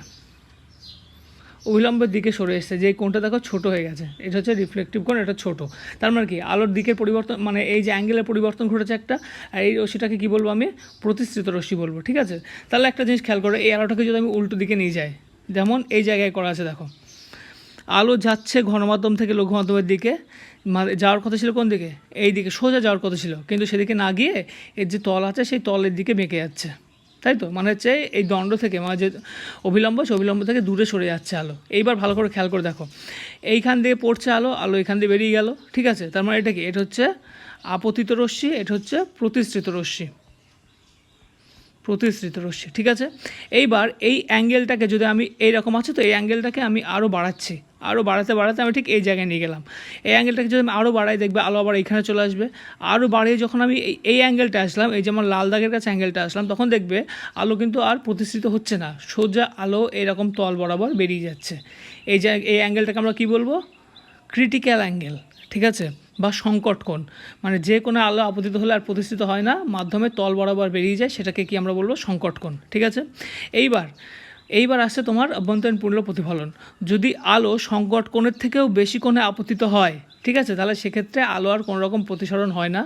অবিলম্বের দিকে সরে এসছে, যে কোণটা দেখো ছোট হয়ে গেছে, এটা হচ্ছে রিফ্লেকটিভ কোণ, এটা ছোট। তার মানে কি আলোর দিকের পরিবর্তন, মানে এই যে অ্যাঙ্গেলের পরিবর্তন ঘটেছে একটা, আর এই রশ্মিটাকে কী বলবো আমি, প্রতিষ্ঠিত রশ্মি বলবো। ঠিক আছে, তাহলে একটা জিনিস খেয়াল করো, এই আলোটাকে যদি আমি উল্টো দিকে নিয়ে যাই, যেমন এই জায়গায় করা আছে দেখো, আলো যাচ্ছে ঘনমাধ্যম থেকে লঘু মাধ্যমের দিকে, যাওয়ার কথা ছিল কোন দিকে, এই দিকে সোজা যাওয়ার কথা ছিল, কিন্তু সেদিকে না গিয়ে এর যে তল আছে সেই তলের দিকে বেঁকে যাচ্ছে, তাই তো, মানে হচ্ছে এই দণ্ড থেকে, মানে যে অবিলম্ব, সে অবিলম্ব থেকে দূরে সরে যাচ্ছে আলো। এইবার ভালো করে খেয়াল করে দেখো, এইখান দিয়ে পড়ছে আলো, আলো এখান দিয়ে বেরিয়ে গেল। ঠিক আছে, তার মানে এটা কি, এটা হচ্ছে আপতিত রশ্মি, এটা হচ্ছে প্রতিষ্ঠিত রশ্মি, প্রতিষ্ঠিত রশ্মি। ঠিক আছে, এইবার এই অ্যাঙ্গেলটাকে যদি আমি এইরকম আছে, তো এই অ্যাঙ্গেলটাকে আমি আরও বাড়াচ্ছি, আরও বাড়াতে বাড়াতে আমি ঠিক এই জায়গায় নিয়ে গেলাম। এই অ্যাঙ্গেলটাকে যদি আমি আরও বাড়াই, দেখবে আলো আবার এইখানে চলে আসবে। আরও বাড়িয়ে যখন আমি এই অ্যাঙ্গেলটা আসলাম, এই যেমন লাল দাগের কাছে অ্যাঙ্গেলটা আসলাম, তখন দেখবে আলো কিন্তু আর প্রতিষ্ঠিত হচ্ছে না, সোজা আলো এরকম তল বরাবর বেরিয়ে যাচ্ছে। এই অ্যাঙ্গেলটাকে আমরা কী বলবো, ক্রিটিক্যাল অ্যাঙ্গেল। ঠিক আছে, বা সংকট কোণ, মানে যে কোনো আলো আপতিত হলে আর প্রতিষ্ঠিত হয় না, মাধ্যমে তল বরাবর বেরিয়ে যায়, সেটাকে কি আমরা বলবো, সংকট কোণ। ঠিক আছে, এইবার আসছে তোমার অভ্যন্তরীণ পূর্ণ প্রতিফলন। যদি আলো সংকট কোণের থেকেও বেশি কোণে আপতিত হয়, ঠিক আছে, তাহলে সেক্ষেত্রে আলো আর কোনো রকম প্রতিসরণ হয় না,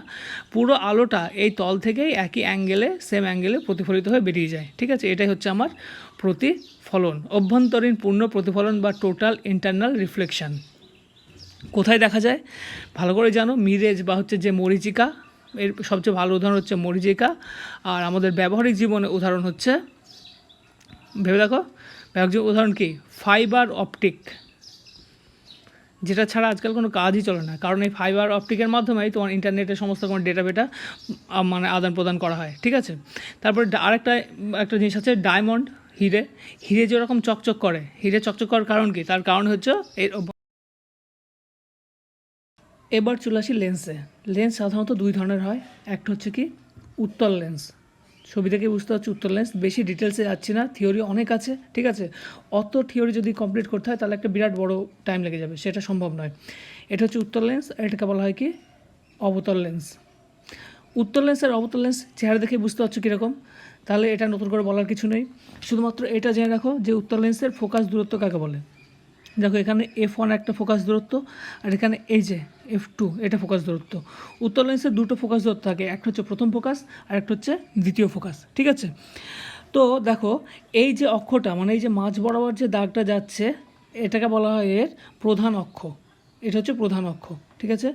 পুরো আলোটা এই তল থেকেই একই অ্যাঙ্গেলে, সেম অ্যাঙ্গেলে প্রতিফলিত হয়ে বেরিয়ে যায়। ঠিক আছে, এটাই হচ্ছে আমার প্রতিফলন, অভ্যন্তরীণ পূর্ণ প্রতিফলন বা টোটাল ইন্টারনাল রিফ্লেকশন। কোথায় দেখা যায় ভালো করে জানো, মিরেজ বা হচ্ছে যে মরিচিকা, এর সবচেয়ে ভালো উদাহরণ হচ্ছে মরিচিকা। আর আমাদের ব্যবহারিক জীবনে উদাহরণ হচ্ছে, ভেবে দেখো ব্যবহারিক উদাহরণ কি, ফাইবার অপটিক, যেটা ছাড়া আজকাল কোনো কাজই চলে না, কারণ এই ফাইবার অপটিকের মাধ্যমেই তোমার ইন্টারনেটের সমস্ত কোনো ডেটা মানে আদান প্রদান করা হয়। ঠিক আছে, তারপরে একটা জিনিস আছে ডায়মন্ড, হিরে যেরকম চকচক করে, হিরে চকচক করার কারণ কি, তার কারণ হচ্ছে এর। এবার চলে আসি লেন্সে। লেন্স সাধারণত দুই ধরনের হয়, একটা হচ্ছে কি উত্তল লেন্স, ছবি থেকে বুঝতে হচ্ছে উত্তল লেন্স, বেশি ডিটেলসে যাচ্ছি না, থিওরি অনেক আছে। ঠিক আছে, অত থিওরি যদি কমপ্লিট করতে হয় তাহলে একটা বিরাট বড় টাইম লেগে যাবে, সেটা সম্ভব নয়। এটা হচ্ছে উত্তল লেন্স, এটাকে বলা হয় কি অবতল লেন্স। উত্তল লেন্স আর অবতল লেন্স চেহারা দেখে বুঝতে পারছো কীরকম, তাহলে এটা নতুন করে বলার কিছু নেই, শুধুমাত্র এটা জেনে রাখো যে উত্তল লেন্সের ফোকাস দূরত্ব কাকে বলে। দেখো এখানে F1 একটা ফোকাস দূরত্ব, আর এখানে এই যে F2 এটা ফোকাস দূরত্ব। উত্তল লেন্সের দুটো ফোকাস দূরত্ব থাকে, একটা হচ্ছে প্রথম ফোকাস আর একটা হচ্ছে দ্বিতীয় ফোকাস। ঠিক আছে, তো দেখো এই যে অক্ষটা, মানে এই যে মাঝ বরাবর যে দাগটা যাচ্ছে, এটাকে বলা হয় এর প্রধান অক্ষ, এটা হচ্ছে প্রধান অক্ষ। ঠিক আছে,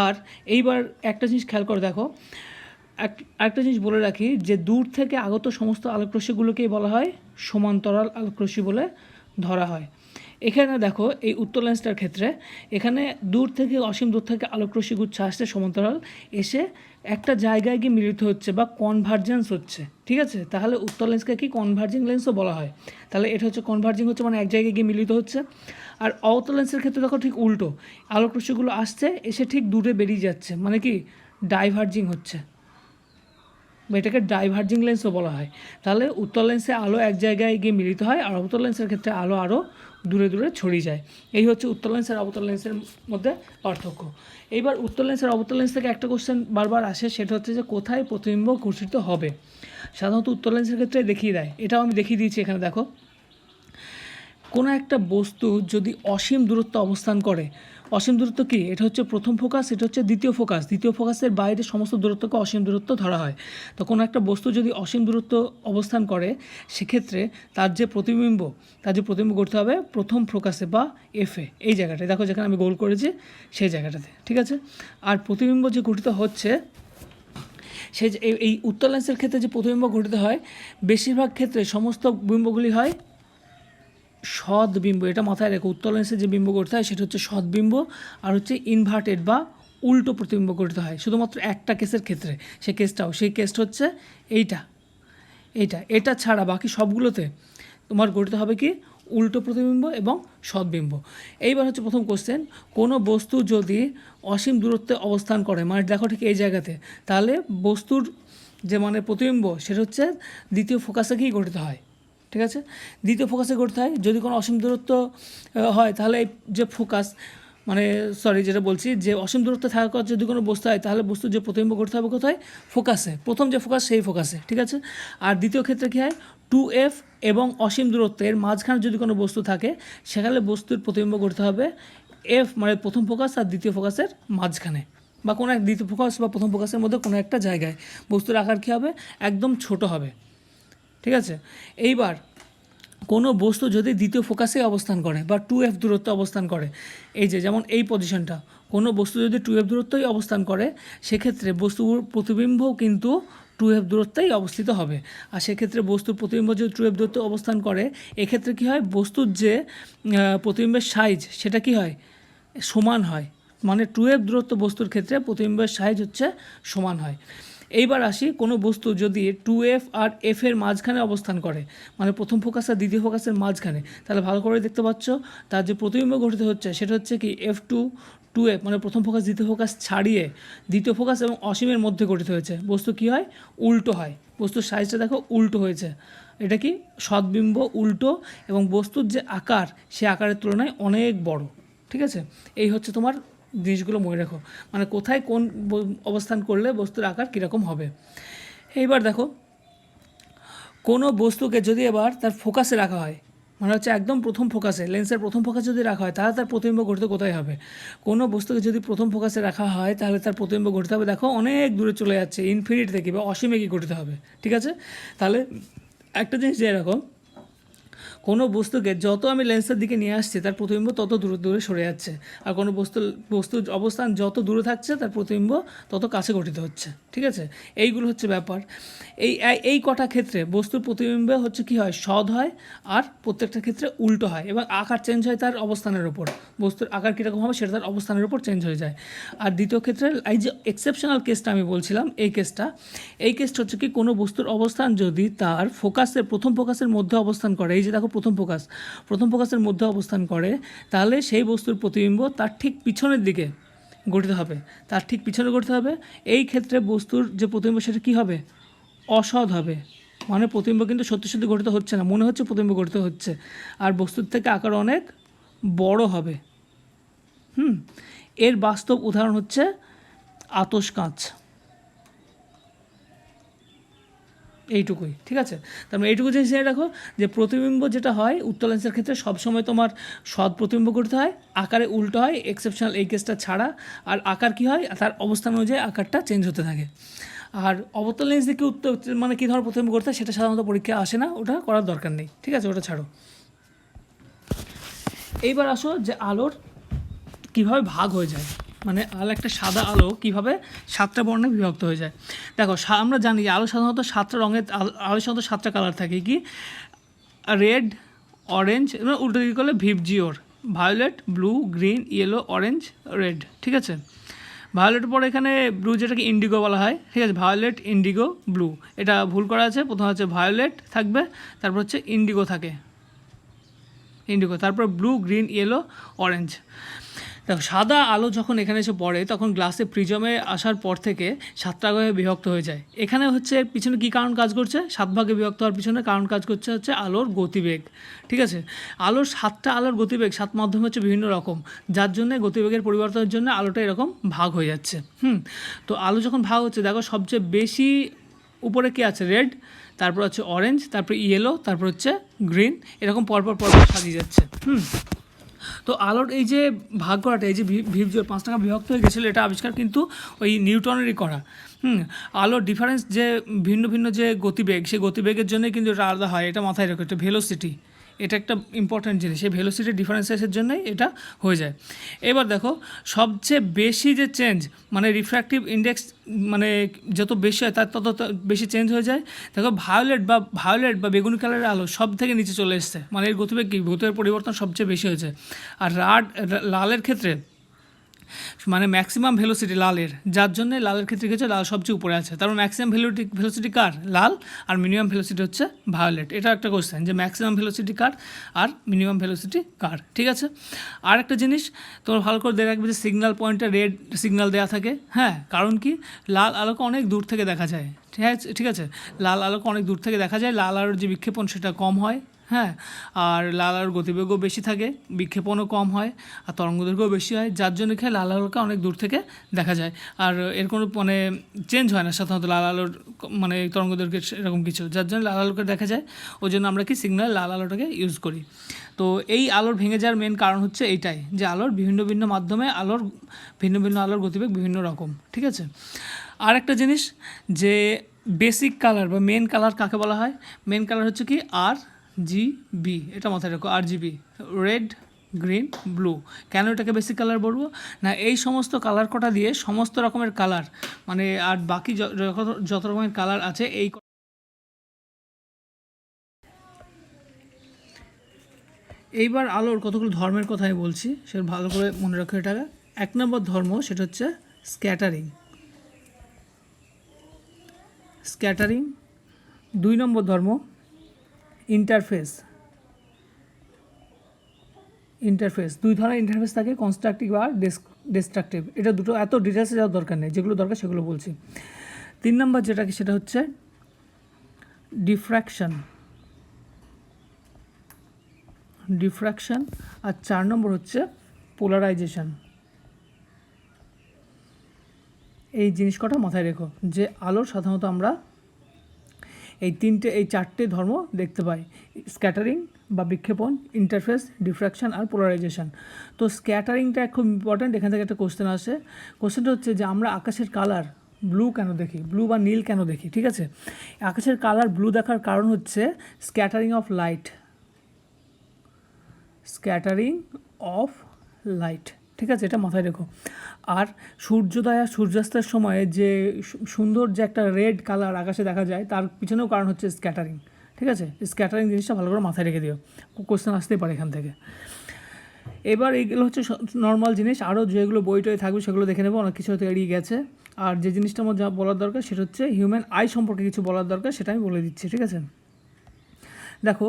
আর এইবার একটা জিনিস খেয়াল করে দেখো, একটা জিনিস বলে রাখি, যে দূর থেকে আগত সমস্ত আলোকরশ্মিগুলোকেই বলা হয় সমান্তরাল আলোকরশ্মি বলে ধরা হয়। এখানে দেখো এই উত্তল লেন্সটার ক্ষেত্রে, এখানে দূর থেকে অসীম দূর থেকে আলোকরশ্মিগুচ্ছ আসছে সমান্তরাল, এসে একটা জায়গায় গিয়ে মিলিত হচ্ছে বা কনভার্জেন্স হচ্ছে। ঠিক আছে, তাহলে উত্তল লেন্সকে কি কনভার্জিং লেন্সও বলা হয়, তাহলে এটা হচ্ছে কনভার্জিং হচ্ছে, মানে এক জায়গায় গিয়ে মিলিত হচ্ছে। আর অবতল লেন্সের ক্ষেত্রে দেখো ঠিক উল্টো, আলোকরশ্মিগুলো আসছে, এসে ঠিক দূরে বেরিয়ে যাচ্ছে, মানে কি ডাইভার্জিং হচ্ছে, এটাকে ডাইভার্জিং লেন্সও বলা হয়। তাহলে উত্তল লেন্সে আলো এক জায়গায় গিয়ে মিলিত হয়, আর অবতল লেন্সের ক্ষেত্রে আলো আরও দূরে দূরে ছড়িয়ে যায়। এই হচ্ছে উত্তল লেন্স আর অবতল লেন্সের মধ্যে পার্থক্য। এইবার উত্তল লেন্স আর অবতল লেন্স থেকে একটা কোশ্চেন বারবার আসে, সেটা হচ্ছে যে কোথায় প্রতিবিম্ব ঘটিত হবে। সাধারণত উত্তল লেন্সের ক্ষেত্রে দেখিয়ে দেয়, এটাও আমি দেখিয়ে দিয়েছি এখানে দেখো। কোনো একটা বস্তু যদি অসীম দূরত্ব অবস্থান করে, অসীম দূরত্ব কি, এটা হচ্ছে প্রথম ফোকাস, এটা হচ্ছে দ্বিতীয় ফোকাস, দ্বিতীয় ফোকাসের বাইরে সমস্ত দূরত্বকে অসীম দূরত্ব ধরা হয়। তো কোনো একটা বস্তু যদি অসীম দূরত্ব অবস্থান করে, সেক্ষেত্রে তার যে প্রতিবিম্ব করতে হবে প্রথম ফোকাসে বা এফে, এই জায়গাটায় দেখো যেখানে আমি গোল করেছি সেই জায়গাটাতে, ঠিক আছে। আর প্রতিবিম্ব যে গঠিত হচ্ছে সেই এই উত্তল লেন্সের ক্ষেত্রে যে প্রতিবিম্ব গঠিত হয়, বেশিরভাগ ক্ষেত্রে সমস্ত বিম্বগুলি হয় সদ্বিম্ব। এটা মাথায় রেখো, উত্তল লেন্সের যে বিম্ব গঠিত হয় সেটা হচ্ছে সদ্বিম্ব, আর হচ্ছে ইনভার্টেড বা উল্টো প্রতিবিম্ব গঠিত হয় শুধুমাত্র একটা কেসের ক্ষেত্রে। সেই কেসটা হচ্ছে এটা ছাড়া বাকি সবগুলোতে তোমার গঠিত হবে কি উল্টো প্রতিবিম্ব এবং সদ্বিম্ব। এইবার হচ্ছে প্রথম কোশ্চেন, কোনো বস্তু যদি অসীম দূরত্বে অবস্থান করে, মানে দেখো ঠিক এই জায়গাতে, তাহলে বস্তুর যে মানে প্রতিবিম্ব সেটা হচ্ছে দ্বিতীয় ফোকাসে গিয়ে গঠিত হয়, ঠিক আছে। দ্বিতীয় ফোকাসে গঠিত হয়। যদি কোনো অসীম দূরত্ব হয় তাহলে যে ফোকাস যেটা বলছি, যে অসীম দূরত্ব থাকার যদি কোনো বস্তু হয় তাহলে বস্তুর যে প্রতিবিম্ব গঠিত হবে কোথায়, ফোকাসে, প্রথম যে ফোকাস সেই ফোকাসে, ঠিক আছে। আর দ্বিতীয় ক্ষেত্রে কী হয়, 2F এবং অসীম দূরত্বের মাঝখানে যদি কোনো বস্তু থাকে সেখানে বস্তুর প্রতিবিম্ব গঠিত হবে F, মানে প্রথম ফোকাস আর দ্বিতীয় ফোকাসের মাঝখানে, বা কোনো এক দ্বিতীয় ফোকাস বা প্রথম ফোকাসের মধ্যে কোনো একটা জায়গায় বস্তুর আকার কী হবে, একদম ছোট হবে, ঠিক আছে। এইবার কোনো বস্তু যদি দ্বিতীয় ফোকাসে অবস্থান করে বা 2F দূরত্বে অবস্থান করে, এই যে যেমন এই পজিশনটা, কোনো বস্তু যদি 2F দূরত্বেই অবস্থান করে সেক্ষেত্রে বস্তুর প্রতিবিম্বও কিন্তু 2F দূরত্বেই অবস্থিত হবে। আর সেক্ষেত্রে বস্তুর প্রতিবিম্ব যদি 2F দূরত্বে অবস্থান করে, এক্ষেত্রে কী হয়, বস্তুর যে প্রতিবিম্বের সাইজ সেটা কী হয়, সমান হয়। মানে 2F দূরত্ব বস্তুর ক্ষেত্রে প্রতিবিম্বের সাইজ হচ্ছে সমান হয়। এইবার আসি, কোনো বস্তু যদি 2F আর F এর মাঝখানে অবস্থান করে, মানে প্রথম ফোকাস আর দ্বিতীয় ফোকাসের মাঝখানে, তাহলে ভালো করে দেখতে পাচ্ছ তার যে প্রতিবিম্ব গঠিত হচ্ছে সেটা হচ্ছে কি F2 2F, মানে প্রথম ফোকাস দ্বিতীয় ফোকাস ছাড়িয়ে দ্বিতীয় ফোকাস এবং অসীমের মধ্যে গঠিত হয়েছে। বস্তু কি হয়, উল্টো হয়, বস্তুর সাইজটা দেখো উল্টো হয়েছে। এটা কি সদ্বিম্ব উল্টো, এবং বস্তুর যে আকার সে আকারের তুলনায় অনেক বড়, ঠিক আছে। এই হচ্ছে তোমার জিনিসগুলো মনে রাখো, মানে কোথায় কোন অবস্থান করলে বস্তুর আকার কীরকম হবে। এইবার দেখো, কোনো বস্তুকে যদি এবার তার ফোকাসে রাখা হয়, মানে হচ্ছে একদম প্রথম ফোকাসে, লেন্সের প্রথম ফোকাসে যদি রাখা হয় তাহলে তার প্রতিবিম্ব গঠিত কোথায় হবে। কোনো বস্তুকে যদি প্রথম ফোকাসে রাখা হয় তাহলে তার প্রতিবিম্ব গঠিত হবে দেখো অনেক দূরে চলে যাচ্ছে, ইনফিনিট থেকে বা অসীমে কি গঠিত হবে, ঠিক আছে। তাহলে একটা জিনিস যে এরকম, কোনো বস্তুকে যত আমি লেন্সের দিকে নিয়ে আসছি তার প্রতিবিম্ব তত দূরে দূরে সরে যাচ্ছে, আর কোনো বস্তুর অবস্থান যত দূরে থাকছে তার প্রতিবিম্ব তত কাছে গঠিত হচ্ছে, ঠিক আছে। এইগুলো হচ্ছে ব্যাপার। এই কটা ক্ষেত্রে বস্তুর প্রতিবিম্ব হচ্ছে কি হয়, সৎ হয়, আর প্রত্যেকটা ক্ষেত্রে উল্টো হয়, এবং আকার চেঞ্জ হয় তার অবস্থানের উপর, বস্তুর আকার কীরকম হবে সেটা তার অবস্থানের উপর চেঞ্জ হয়ে যায়। আর দ্বিতীয় ক্ষেত্রে এই যে এক্সেপশনাল কেসটা আমি বলছিলাম, এই কেসটা হচ্ছে কি, কোনো বস্তুর অবস্থান যদি তার প্রথম ফোকাসের মধ্যে অবস্থান করে, এই যে দেখো প্রথম ফোকাসের মধ্যে অবস্থান করে, তাহলে সেই বস্তুর প্রতিবিম্ব তার ঠিক পিছনের দিকে গঠিত হবে, তার ঠিক পিছনে গঠিত হবে। এই ক্ষেত্রে বস্তুর যে প্রতিবিম্ব সেটা কী হবে, অসৎ হবে, মানে প্রতিবিম্ব কিন্তু সত্যি সত্যি গঠিত হচ্ছে না, মনে হচ্ছে প্রতিবিম্ব গঠিত হচ্ছে, আর বস্তুর থেকে আকার অনেক বড় হবে। এর বাস্তব উদাহরণ হচ্ছে আতশ কাঁচ। এইটুকুই, ঠিক আছে। তারপরে এইটুকু জিনিস জেনে রাখো যে প্রতিবিম্ব যেটা হয় উত্তল লেন্সের ক্ষেত্রে সবসময় তোমার সৎ প্রতিবিম্ব করতে হয়, আকারে উল্টো হয় এক্সেপশনাল এই কেসটা ছাড়া। আর আকার কী হয়, তার অবস্থান অনুযায়ী আকারটা চেঞ্জ হতে থাকে। আর অবতল লেন্স দিয়ে মানে কী ধরনের প্রতিবিম্ব করতে হয় সেটা সাধারণত পরীক্ষায় আসে না, ওটা করার দরকার নেই, ঠিক আছে, ওটা ছাড়ো। এইবার আসো যে আলোর কীভাবে ভাগ হয়ে যায়, মানে একটা সাদা আলো কীভাবে 7টা বর্ণে বিভক্ত হয়ে যায়। দেখো, আমরা জানি যে আলো সাধারণত 7টা রঙের, আলো সাধারণত 7টা কালার থাকে, কি রেড, অরেঞ্জ, উল্টো দিকে করলে VIBGYOR, violet, blue, green, yellow, orange, red, ঠিক আছে। ভায়োলেটের পরে এখানে ব্লু, যেটাকে ইন্ডিগো বলা হয়, ঠিক আছে, ভায়োলেট, ইন্ডিগো, ব্লু, এটা ভুল করা আছে। প্রথমে হচ্ছে ভায়োলেট থাকবে, তারপর হচ্ছে ইন্ডিগো, তারপর ব্লু, গ্রিন, ইয়েলো, অরেঞ্জ। দেখো সাদা আলো যখন এখানে এসে পড়ে তখন গ্লাসে প্রিজমে আসার পর থেকে 7টা ভাগে বিভক্ত হয়ে যায়। এখানে হচ্ছে এর পিছনে কী কারণ কাজ করছে, 7 ভাগে বিভক্ত হওয়ার পিছনে কারণ কাজ করছে হচ্ছে আলোর গতিবেগ। ঠিক আছে, আলোর 7টা আলোর গতিবেগ 7 মাধ্যম হচ্ছে বিভিন্ন রকম, যার জন্য গতিবেগের পরিবর্তনের জন্য আলোটা এরকম ভাগ হয়ে যাচ্ছে। তো আলো যখন ভাগ হচ্ছে দেখো সবচেয়ে বেশি উপরে কি আছে, রেড, তারপর হচ্ছে অরেঞ্জ, তারপর ইয়েলো, তারপর হচ্ছে গ্রিন, এরকম পরপর সাজিয়ে যাচ্ছে। তো আলোর এই যে ভাগ করাটা, এই যে 5টা বিভক্ত হয়ে গেছিলো, এটা আবিষ্কার কিন্তু ওই নিউটনেরই করা। আলোর ডিফারেন্স যে ভিন্ন ভিন্ন যে গতিবেগ, সেই গতিবেগের জন্যই কিন্তু এটা আলাদা হয়, এটা মাথায় রাখো। এটা ভেলোসিটি, এটা একটা ইম্পর্ট্যান্ট জিনিস, এই ভেলোসিটি ডিফারেন্সেসের জন্যই এটা হয়ে যায়। এবার দেখো সবচেয়ে বেশি যে চেঞ্জ, মানে রিফ্র্যাক্টিভ ইন্ডেক্স মানে যত বেশি হয় তার তত বেশি চেঞ্জ হয়ে যায়। দেখো ভায়োলেট বা বেগুনি কালারের আলো সব থেকে নিচে চলে এসছে, মানে এর গতিবেগ কি, গতিবেগ পরিবর্তন সবচেয়ে বেশি হয়েছে। আর লালের ক্ষেত্রে মানে ম্যাক্সিমাম ভেলোসিটি লালের, যার জন্য লালের ক্ষেত্রে গেছে লাল সবচেয়ে উপরে আছে। তারপর ম্যাক্সিমাম ভেলোসিটি কার, লাল, আর মিনিমাম ভেলোসিটি হচ্ছে ভায়োলেট। এটা একটা কোশ্চেন যে ম্যাক্সিমাম ভেলোসিটি কার আর মিনিমাম ভেলোসিটি কার। ঠিক আছে, আর একটা জিনিস তোমরা ভালো করে দেখে রাখবে যে সিগন্যাল পয়েন্টে রেড সিগন্যাল দেওয়া থাকে। হ্যাঁ, কারণ কি, লাল আলোকে অনেক দূর থেকে দেখা যায়। ঠিক আছে, লাল আলোকে অনেক দূর থেকে দেখা যায়, লাল আলোর যে বিক্ষেপণ সেটা কম হয়। হ্যাঁ, আর লাল আলোর গতিবেগও বেশি থাকে, বিক্ষেপণও কম হয়, আর তরঙ্গদৈর্ঘ্যও বেশি হয়, যার জন্য খেয়ে লাল আলোকে অনেক দূর থেকে দেখা যায়। আর এর কোনো মানে চেঞ্জ হয় না সাধারণত লাল আলোর মানে তরঙ্গদৈর্ঘ্যের এরকম কিছু, যার জন্য লাল আলোকে দেখা যায়। ওই জন্য আমরা কি সিগন্যাল লাল আলোটাকে ইউজ করি। তো এই আলোর ভেঙে যাওয়ার মেন কারণ হচ্ছে এইটাই, যে আলোর ভিন্ন ভিন্ন মাধ্যমে ভিন্ন ভিন্ন আলোর গতিবেগ বিভিন্ন রকম। ঠিক আছে, আর একটা জিনিস যে বেসিক কালার বা মেন কালার কাকে বলা হয়, মেন কালার হচ্ছে কি RGB, এটা মাথায় রাখো, RGB, রেড, গ্রিন, ব্লু। কেন এটাকে বেসিক কালার বলবো না, এই সমস্ত কালার কটা দিয়ে সমস্ত রকমের কালার মানে আর বাকি যত রকমের কালার আছে এই এইবার আলোর কতগুলো ধর্মের কথা আমি বলছি, সেটা ভালো করে মনে রাখো। এটা 1 নম্বর ধর্ম, সেটা হচ্ছে স্ক্যাটারিং। 2 নম্বর ধর্ম ইন্টারফেস। 2 ধরনের ইন্টারফেস থাকে, কনস্ট্রাকটিভ আর ডিস্ট্রাকটিভ। এটা দুটো এত ডিটেলসে যাওয়ার দরকার নেই, যেগুলো দরকার সেগুলো বলছি। 3 নম্বর যেটা সেটা হচ্ছে ডিফ্র্যাকশন। আর 4 নম্বর হচ্ছে পোলারাইজেশন। এই জিনিস কটা মাথায় রেখো যে আলোর সাধারণত আমরা এই 4টে ধর্ম দেখতে পাই, স্ক্যাটারিং বা বিক্ষেপণ, ইন্টারফেস, ডিফ্র্যাকশন আর পোলারাইজেশন। তো স্ক্যাটারিংটা খুব ইম্পর্ট্যান্ট, এখান থেকে একটা কোশ্চেন আসে। কোশ্চেনটা হচ্ছে যে আমরা আকাশের কালার ব্লু কেন দেখি, ব্লু বা নীল কেন দেখি। ঠিক আছে, আকাশের কালার ব্লু দেখার কারণ হচ্ছে স্ক্যাটারিং অফ লাইট। ঠিক আছে, এটা মাথায় রেখো। আর সূর্যোদয় আর সূর্যাস্তের সময়ে যে সুন্দর যে একটা রেড কালার আকাশে দেখা যায়, তার পিছনেও কারণ হচ্ছে স্ক্যাটারিং। ঠিক আছে, স্ক্যাটারিং জিনিসটা ভালো করে মাথায় রেখে দিও, কোশ্চেন আসতেই পারে এখান থেকে। এবার এইগুলো হচ্ছে নর্মাল জিনিস, আরও যেগুলো বইটই থাকবে সেগুলো দেখে নেবো, অনেক কিছু হয়তো এড়িয়ে গেছে। আর যে জিনিসটা আমার যা বলার দরকার সেটা হচ্ছে হিউম্যান আই সম্পর্কে কিছু বলার দরকার, সেটা আমি বলে দিচ্ছি। ঠিক আছে, দেখো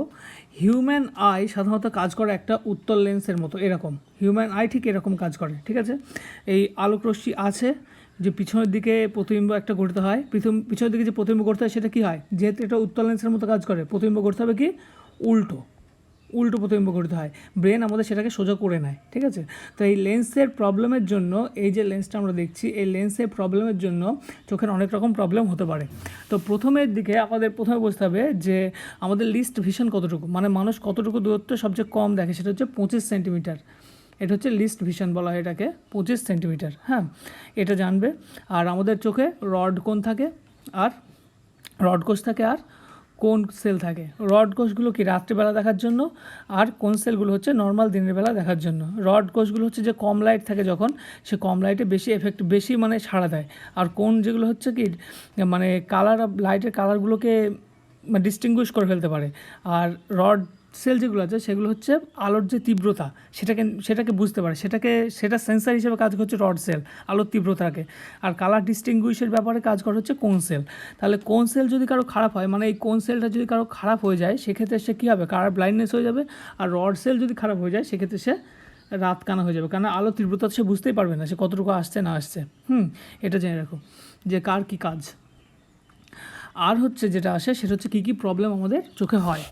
হিউম্যান আই সাধারণত কাজ করে একটা উত্তল লেন্সের মতো, এরকম হিউম্যান আই ঠিক এরকম কাজ করে। ঠিক আছে, এই আলোকরশ্মি আছে যে পিছনের দিকে প্রতিবিম্ব একটা গঠিত হয়, পিছনের দিকে যে প্রতিবিম্ব গড়তে হয় সেটা কী হয়, যেহেতু এটা উত্তল লেন্সের মতো কাজ করে, প্রতিবিম্ব গড়তে হবে কি উল্টো প্রতিবিম্ব গঠিত হয়, ব্রেন আমাদের সেটাকে সোজা করে নেয়। ঠিক আছে, তো এই লেন্সের প্রবলেমের জন্য, এই যে লেন্সটা আমরা দেখছি, এই লেন্সের প্রবলেমের জন্য চোখের অনেক রকম প্রবলেম হতে পারে। তো প্রথমের দিকে আমাদের প্রথমে বুঝতে হবে যে আমাদের লিস্ট ভিশন কতটুকু, মানে মানুষ কতটুকু দূরত্ব সবচেয়ে কম দেখে, সেটা হচ্ছে 25 সেন্টিমিটার। এটা হচ্ছে লিস্ট ভিশন বলা হয় এটাকে, 25 সেন্টিমিটার। হ্যাঁ, এটা জানবে। আর আমাদের চোখে রড কোণ থাকে, আর রড কোষ থাকে, আর কোন সেল থাকে। রড কোষগুলো কি রাত্রিবেলা দেখার জন্য, আর কোন সেলগুলো হচ্ছে নর্মাল দিনের বেলা দেখার জন্য। রড কোষগুলো হচ্ছে যে কম লাইট থাকে যখন, সে কম লাইটে বেশি মানে সাড়া দেয়। আর কোন যেগুলো হচ্ছে কি মানে লাইটের কালারগুলোকে ডিস্টিংগুইশ করে ফেলতে পারে। আর রড সেল যেগুলো আছে সেগুলো হচ্ছে আলোর যে তীব্রতা সেটাকে বুঝতে পারে, সেটা সেন্সার হিসেবে কাজ করছে রড সেল, আলোর তীব্রতাকে। আর কালার ডিস্টিংগুইশের ব্যাপারে কাজ করে হচ্ছে কোন সেল। তাহলে কোন সেল যদি কারো খারাপ হয়, মানে এই কোন সেলটা যদি কারো খারাপ হয়ে যায়, সেক্ষেত্রে সে কী হবে, কালার ব্লাইন্ডনেস হয়ে যাবে। আর রড সেল যদি খারাপ হয়ে যায় সেক্ষেত্রে সে রাত কানা হয়ে যাবে, কারণ আলো তীব্রতা সে বুঝতেই পারবে না সে কতটুকু আসছে না আসছে। এটা জেনে রাখো যে কার কী কাজ। আর হচ্ছে যেটা আসে সেটা হচ্ছে কী কী প্রবলেম আমাদের চোখে হয়।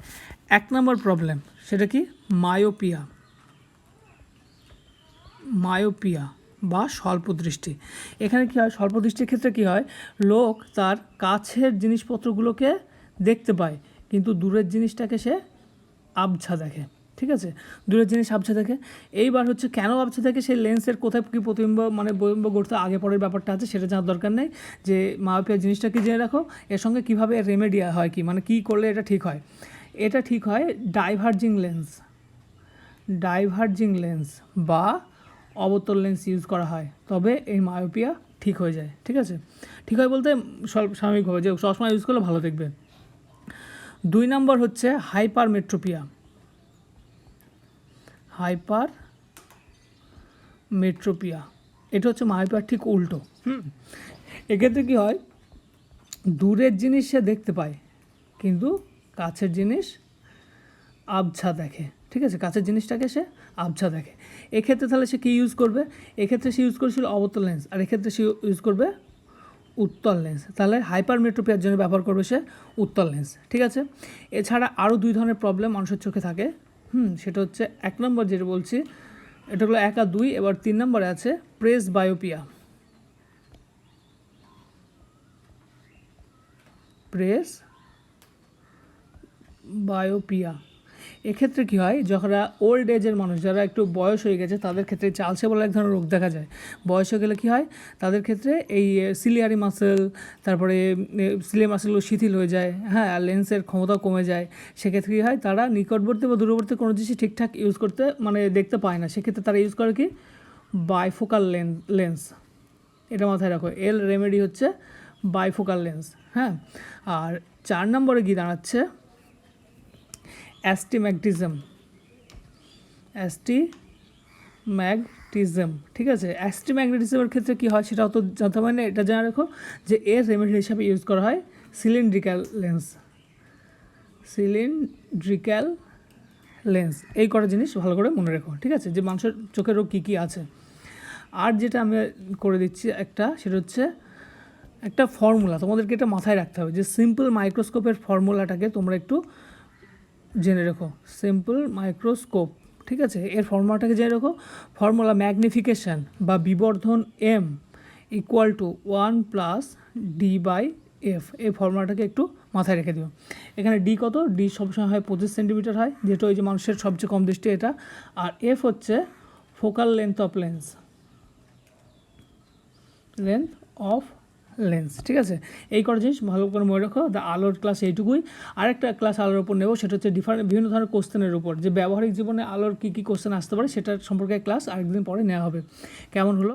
1 নম্বর প্রবলেম সেটা কি, মায়োপিয়া। মায়োপিয়া বা স্বল্পদৃষ্টি। এখানে কী হয়, স্বল্পদৃষ্টির ক্ষেত্রে কী হয়, লোক তার কাছের জিনিসপত্রগুলোকে দেখতে পায় কিন্তু দূরের জিনিসটাকে সে আবছা দেখে। ঠিক আছে, দূরের জিনিস আবছা দেখে। এইবার হচ্ছে কেন আবছা দেখে, সেই লেন্সের কোথায় কী প্রতিবিম্ব মানে বহিম্ব গড়তে আগে পরের ব্যাপারটা আছে সেটা জানার দরকার নেই। যে মায়োপিয়া জিনিসটা কি জেনে রাখো, এর সঙ্গে কীভাবে রেমেডি হয়, কি মানে কী করলে এটা ঠিক হয়। এটা ঠিক হয় ডাইভার্জিং লেন্স, ডাইভার্জিং লেন্স বা অবতল লেন্স ইউজ করা হয়, তবে এই মায়োপিয়া ঠিক হয়ে যায়। ঠিক আছে, ঠিক হয় বলতে স্বাভাবিকভাবে যে চশমা ইউজ করলে ভালো দেখবে। 2 নম্বর হচ্ছে হাইপার মেট্রোপিয়া। হাইপার মেট্রোপিয়া এটা হচ্ছে মায়োপিয়ার ঠিক উল্টো। এক্ষেত্রে কী হয়, দূরের জিনিস সে দেখতে পায় কিন্তু কাছের জিনিস আবছা দেখে। ঠিক আছে, কাছের জিনিসটাকে সে আবছা দেখে। এক্ষেত্রে তাহলে সে কী ইউজ করবে, এক্ষেত্রে সে ইউজ করেছিল অবতল লেন্স, আর এক্ষেত্রে সে ইউজ করবে উত্তল লেন্স। তাহলে হাইপার মেট্রোপিয়ার জন্য ব্যবহার করবে সে উত্তল লেন্স। ঠিক আছে, এছাড়া আরও 2 ধরনের প্রবলেম মানুষের চোখে থাকে। সেটা হচ্ছে 1 নম্বর যেটা বলছি, এটা হলো 1 আর 2। এবার 3 নম্বরে আছে প্রেস বায়োপিয়া। প্রেস বায়োপিয়া এক্ষেত্রে কী হয়, যারা ওল্ড এজের মানুষ, যারা একটু বয়স হয়ে গেছে তাদের ক্ষেত্রে চালসে বলে এক ধরনের রোগ দেখা যায়। বয়স হয়ে গেলে কী হয়, তাদের ক্ষেত্রে এই সিলিয়ারি মাসেল, তারপরে সিলিয়ারি মাসেলগুলো শিথিল হয়ে যায়, হ্যাঁ, আর লেন্সের ক্ষমতাও কমে যায়। সেক্ষেত্রে কী হয়, তারা নিকটবর্তী বা দূরবর্তী কোনো জিনিস ঠিকঠাক ইউজ করতে মানে দেখতে পায় না। সেক্ষেত্রে তারা ইউজ করে কি, বাইফোকাল লেন্স। এটা মাথায় রাখো, এর রেমেডি হচ্ছে বাইফোকাল লেন্স। হ্যাঁ, আর 4 নম্বরে গিয়ে দাঁড়াচ্ছে অ্যাস্টিম্যাগটিজম। অ্যাস্টিম্যাগটিজম, ঠিক আছে। অ্যাস্টিম্যাগনেটিজমের ক্ষেত্রে কী হয় সেটাও তো জানতে হবে না, এটা জানা রাখো যে এর রেমেডি হিসাবে ইউজ করা হয় সিলিন্ড্রিক্যাল লেন্স। সিলিন্ড্রিক্যাল লেন্স, এই কটা জিনিস ভালো করে মনে রেখো। ঠিক আছে, যে মানুষের চোখের রোগ কী কী আছে। আর যেটা আমি করে দিচ্ছি একটা, সেটা হচ্ছে একটা ফর্মুলা, তোমাদেরকে এটা মাথায় রাখতে হবে যে সিম্পল মাইক্রোস্কোপের ফর্মুলাটাকে তোমরা একটু জেনে রেখো। সিম্পল মাইক্রোস্কোপ, ঠিক আছে, এর ফর্মুলাটাকে জেনে রেখো। ফর্মুলা ম্যাগনিফিকেশান বা বিবর্ধন M ইকুয়াল টু 1 + D/F। এই ফর্মুলাটাকে একটু মাথায় রেখে দিও। এখানে D কত, D সবসময় হয় 25 সেন্টিমিটার হয়, যেটা ওই যে মানুষের সবচেয়ে কম দৃষ্টি এটা। আর F হচ্ছে focal length of lens, length of lens. ঠিক আছে, এই কটা জিনিস ভালো করে মনে রাখো। আলোর ক্লাস এইটুকুই। আরেকটা ক্লাস আলোর উপর নেব, সেটা হচ্ছে বিভিন্ন ধরনের কোশ্চেনের উপর, যে ব্যবহারিক জীবনে আলোর কী কী কোশ্চেন আসতে পারে সেটার সম্পর্কে ক্লাস আরেকদিন পরে নেওয়া হবে। কেমন হলো?